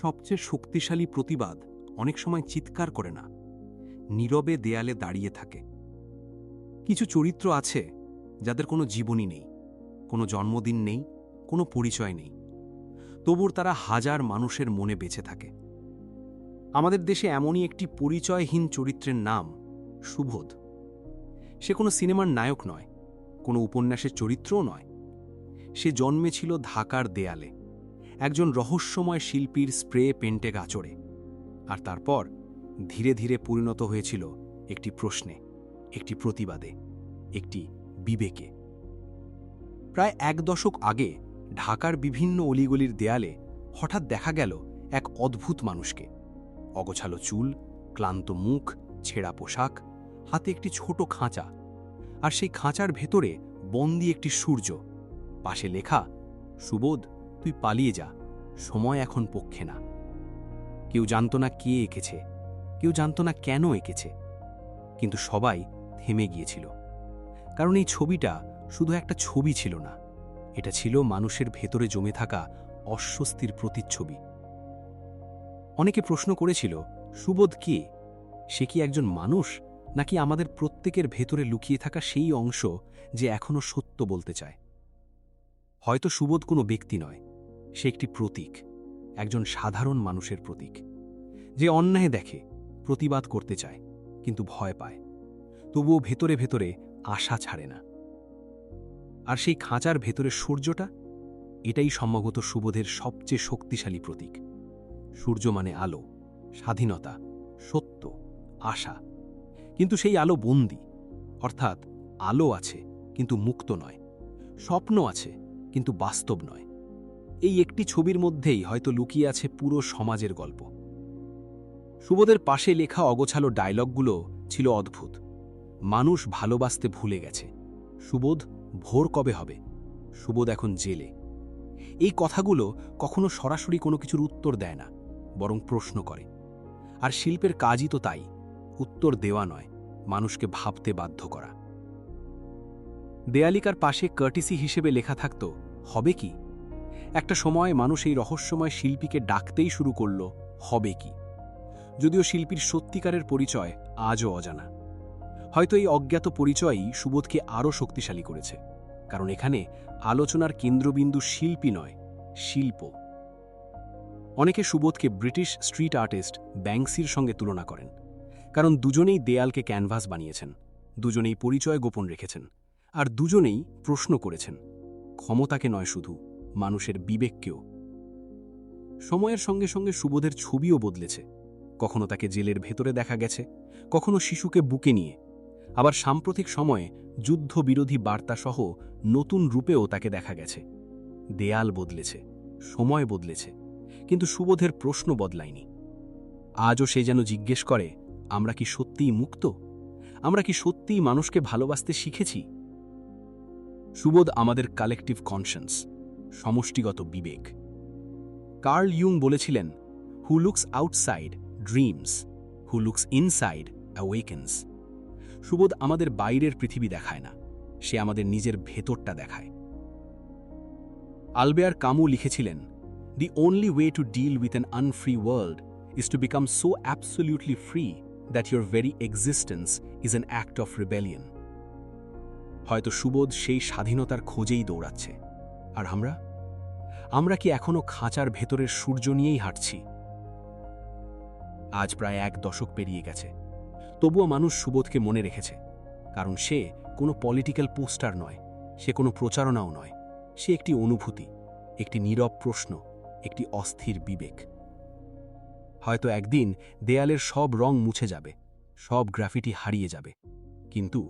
সবচেয়ে শক্তিশালী প্রতিবাদ অনেক সময় চিৎকার করে না, নীরবে দেয়ালে দাঁড়িয়ে থাকে। কিছু চরিত্র আছে যাদের কোনো জীবনই নেই, কোনো জন্মদিন নেই, কোনো পরিচয় নেই, তবুও তারা হাজার মানুষের মনে বেঁচে থাকে। আমাদের দেশে এমনই একটি পরিচয়হীন চরিত্রের নাম সুবোধ। সে কোনো সিনেমার নায়ক নয়, কোনো উপন্যাসের চরিত্রও নয়। সে জন্মেছিল ঢাকার দেয়ালে, একজন রহস্যময় শিল্পীর স্প্রে পেন্টে আঁচড়ে, আর তারপর ধীরে ধীরে পরিণত হয়েছিল একটি প্রশ্নে, একটি প্রতিবাদে, একটি বিবেকে। প্রায় এক দশক আগে ঢাকার বিভিন্ন অলিগলির দেয়ালে হঠাৎ দেখা গেল এক অদ্ভুত মানুষকে। অগোছালো চুল, ক্লান্ত মুখ, ছেঁড়া পোশাক, হাতে একটি ছোট খাঁচা, আর সেই খাঁচার ভেতরে বন্দি একটি সূর্য। পাশে লেখা, সুবোধ, তুই পালিয়ে যা, সময় এখন পক্ষে না। কেউ জানত না কে এঁকেছে, কেউ জানত না কেন এঁকেছে, কিন্তু সবাই থেমে গিয়েছিল। কারণ এই ছবিটা শুধু একটা ছবি ছিল না, এটা ছিল মানুষের ভেতরে জমে থাকা অস্বস্তির প্রতিচ্ছবি। অনেকে প্রশ্ন করেছিল, সুবোধ কে? সে কি একজন মানুষ, নাকি আমাদের প্রত্যেকের ভেতরে লুকিয়ে থাকা সেই অংশ যে এখনও সত্য বলতে চায়? হয়তো সুবোধ কোনো ব্যক্তি নয়, সে একটি প্রতীক, একজন সাধারণ মানুষের প্রতীক, যে অন্যায় দেখে, প্রতিবাদ করতে চায়, কিন্তু ভয় পায়, তবুও ভেতরে ভেতরে আশা ছাড়ে না। আর সেই খাঁচার ভেতরের সূর্যটা, এটাই সম্ভবত সুবোধের সবচেয়ে শক্তিশালী প্রতীক। সূর্য মানে আলো, স্বাধীনতা, সত্য, আশা। কিন্তু সেই আলো বন্দী, অর্থাৎ আলো আছে কিন্তু মুক্ত নয়, স্বপ্ন আছে কিন্তু বাস্তব নয়। এই একটি ছবির মধ্যেই হয়তো লুকিয়ে আছে পুরো সমাজের গল্প। সুবোধের পাশে লেখা অগোছালো ডায়লগগুলো ছিল অদ্ভুত। মানুষ ভালোবাসতে ভুলে গেছে, সুবোধ, ভোর কবে হবে, সুবোধ এখন জেলে। এই কথাগুলো কখনো সরাসরি কোনো কিছুর উত্তর দেয় না, বরং প্রশ্ন করে। আর শিল্পের কাজই তো তাই, উত্তর দেওয়া নয়, মানুষকে ভাবতে বাধ্য করা। দেয়ালিকার পাশে কার্টিসি হিসেবে লেখা থাকত, হবে কি? একটা সময় মানুষ এই রহস্যময় শিল্পীকে ডাকতেই শুরু করল, হবে কি? যদিও শিল্পীর সত্যিকারের পরিচয় আজও অজানা। হয়তো এই অজ্ঞাত পরিচয়ই সুবোধকে আরও শক্তিশালী করেছে, কারণ এখানে আলোচনার কেন্দ্রবিন্দু শিল্পী নয়, শিল্প। অনেকে সুবোধকে ব্রিটিশ স্ট্রিট আর্টিস্ট ব্যাংকসির সঙ্গে তুলনা করেন, কারণ দুজনেই দেয়ালকে ক্যানভাস বানিয়েছেন, দুজনেই পরিচয় গোপন রেখেছেন, আর দুজনেই প্রশ্ন করেছেন, ক্ষমতাকে নয়, শুধু মানুষের বিবেককেও। সময়ের সঙ্গে সঙ্গে সুবোধের ছবিও বদলেছে। কখনো তাকে জেলের ভেতরে দেখা গেছে, কখনো শিশুকে বুকে নিয়ে, আবার সাম্প্রতিক সময়ে যুদ্ধবিরোধী বার্তাসহ নতুন রূপেও তাকে দেখা গেছে। দেয়াল বদলেছে, সময় বদলেছে, কিন্তু সুবোধের প্রশ্ন বদলায়নি। আজও সে যেন জিজ্ঞেস করে, আমরা কি সত্যিই মুক্ত? আমরা কি সত্যিই মানুষকে ভালোবাসতে শিখেছি? সুবোধ আমাদের কালেকটিভ কনসেন্স, সমষ্টিগত বিবেক। কার্ল ইয়ুং বলেছিলেন, who looks outside dreams, who looks inside awakens. সুবোধ আমাদের বাইরের পৃথিবী দেখায় না, সে আমাদের নিজের ভেতরটা দেখায়। আলবেয়ার কামু লিখেছিলেন, The only way to deal with an unfree world is to become so absolutely free that your very existence is an act of rebellion. হয়তো সুবোধ সেই স্বাধীনতার খোঁজেই দৌড়াচ্ছে। আর আমরা কি এখনো খাঁচার ভেতরের সূর্য নিয়েই হাঁটছি? আজ প্রায় এক দশক পেরিয়ে গেছে, তবুও মানুষ সুবোধকে মনে রেখেছে, কারণ সে কোনো পলিটিক্যাল পোস্টার নয়, সে কোনো প্রচারণাও নয়, সে একটি অনুভূতি, একটি নীরব প্রশ্ন, একটি অস্থির বিবেক। হয়তো একদিন দেয়ালের সব রং মুছে যাবে, সব গ্রাফিটি হারিয়ে যাবে, কিন্তু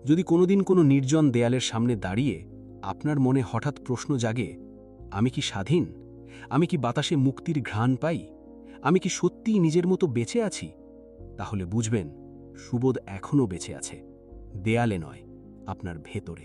যদি কোনোদিন কোনো নির্জন দেয়ালের সামনে দাঁড়িয়ে আপনার মনে হঠাৎ প্রশ্ন জাগে, আমি কি স্বাধীন? আমি কি বাতাসে মুক্তির ঘ্রাণ পাই? আমি কি সত্যিই নিজের মতো বেঁচে আছি? তাহলে বুঝবেন, সুবোধ এখনও বেঁচে আছে, দেয়ালে নয়, আপনার ভেতরে।